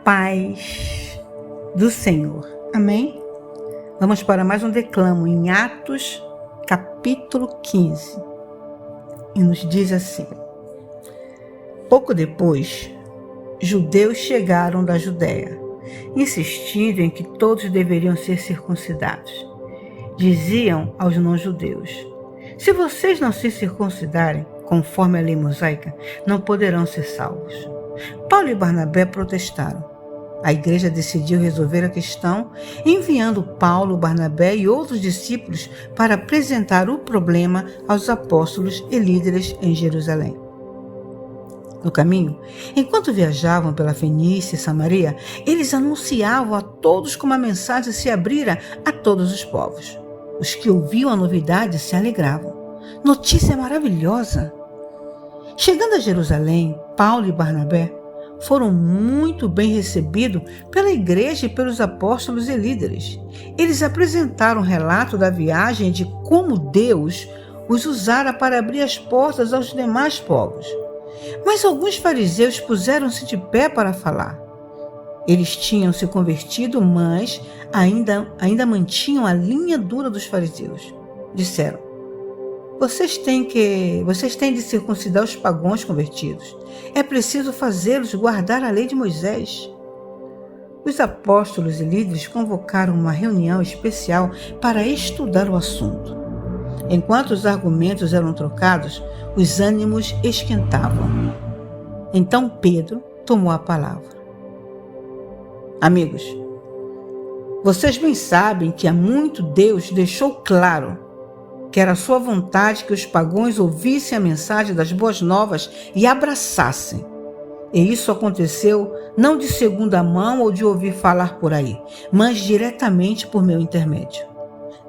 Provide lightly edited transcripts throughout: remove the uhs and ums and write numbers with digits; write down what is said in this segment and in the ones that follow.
paz do Senhor. Amém? Vamos para mais um declamo em Atos, capítulo 15. E nos diz assim: pouco depois, judeus chegaram da Judéia, insistindo em que todos deveriam ser circuncidados. Diziam aos não-judeus: se vocês não se circuncidarem, conforme a lei mosaica, não poderão ser salvos. Paulo e Barnabé protestaram. A igreja decidiu resolver a questão, enviando Paulo, Barnabé e outros discípulos para apresentar o problema aos apóstolos e líderes em Jerusalém. No caminho, enquanto viajavam pela Fenícia e Samaria, eles anunciavam a todos como a mensagem se abrira a todos os povos. Os que ouviam a novidade se alegravam. Notícia maravilhosa! Chegando a Jerusalém, Paulo e Barnabé foram muito bem recebidos pela igreja e pelos apóstolos e líderes. Eles apresentaram um relato da viagem e de como Deus os usara para abrir as portas aos demais povos. Mas alguns fariseus puseram-se de pé para falar. Eles tinham se convertido, mas ainda mantinham a linha dura dos fariseus. Disseram: Vocês têm de circuncidar os pagãos convertidos. É preciso fazê-los guardar a lei de Moisés. Os apóstolos e líderes convocaram uma reunião especial para estudar o assunto. Enquanto os argumentos eram trocados, os ânimos esquentavam. Então Pedro tomou a palavra. Amigos, vocês bem sabem que há muito Deus deixou claro que era sua vontade que os pagãos ouvissem a mensagem das boas novas e abraçassem. E isso aconteceu não de segunda mão ou de ouvir falar por aí, mas diretamente por meu intermédio.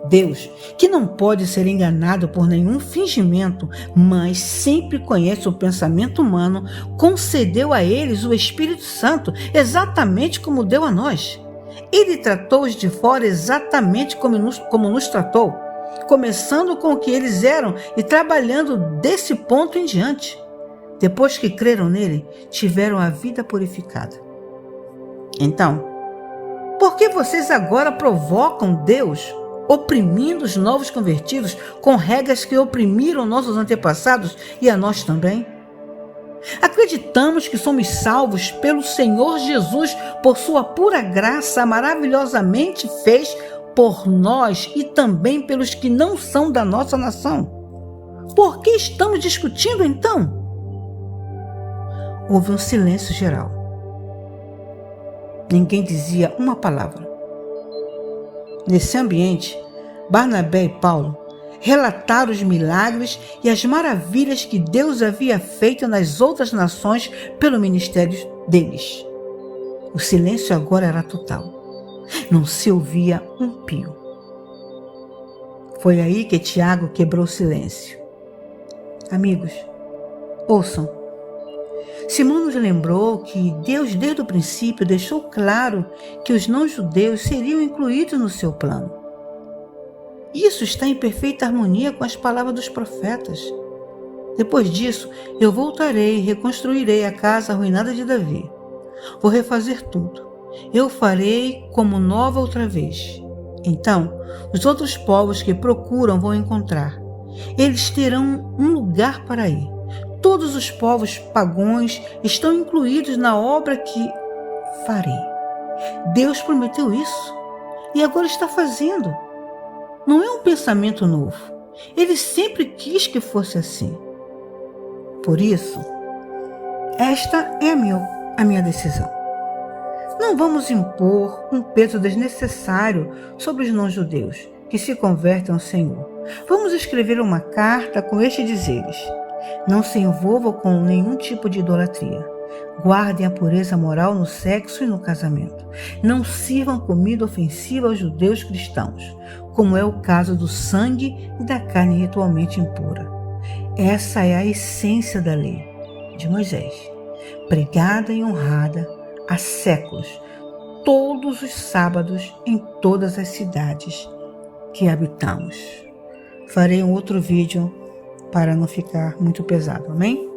Deus, que não pode ser enganado por nenhum fingimento, mas sempre conhece o pensamento humano, concedeu a eles o Espírito Santo, exatamente como deu a nós. Ele tratou-os de fora exatamente como nos tratou, começando com o que eles eram e trabalhando desse ponto em diante. Depois que creram nele, tiveram a vida purificada. Então, por que vocês agora provocam Deus, oprimindo os novos convertidos com regras que oprimiram nossos antepassados e a nós também? Acreditamos que somos salvos pelo Senhor Jesus, por sua pura graça maravilhosamente fez por nós e também pelos que não são da nossa nação. Por que estamos discutindo então? Houve um silêncio geral. Ninguém dizia uma palavra. Nesse ambiente, Barnabé e Paulo relataram os milagres e as maravilhas que Deus havia feito nas outras nações pelo ministério deles. O silêncio agora era total. Não se ouvia um pio. Foi aí que Tiago quebrou o silêncio. Amigos, ouçam. Simão nos lembrou que Deus, desde o princípio, deixou claro que os não-judeus seriam incluídos no seu plano. Isso está em perfeita harmonia com as palavras dos profetas. Depois disso, eu voltarei e reconstruirei a casa arruinada de Davi. Vou refazer tudo. Eu farei como nova outra vez. Então, os outros povos que procuram vão encontrar. Eles terão um lugar para ir. Todos os povos pagãos estão incluídos na obra que farei. Deus prometeu isso e agora está fazendo. Não é um pensamento novo. Ele sempre quis que fosse assim. Por isso, esta é a minha decisão. Não vamos impor um peso desnecessário sobre os não-judeus que se convertem ao Senhor. Vamos escrever uma carta com estes dizeres: não se envolvam com nenhum tipo de idolatria. Guardem a pureza moral no sexo e no casamento. Não sirvam comida ofensiva aos judeus cristãos, como é o caso do sangue e da carne ritualmente impura. Essa é a essência da lei de Moisés, pregada e honrada há séculos, todos os sábados em todas as cidades que habitamos. Farei um outro vídeo para não ficar muito pesado, amém?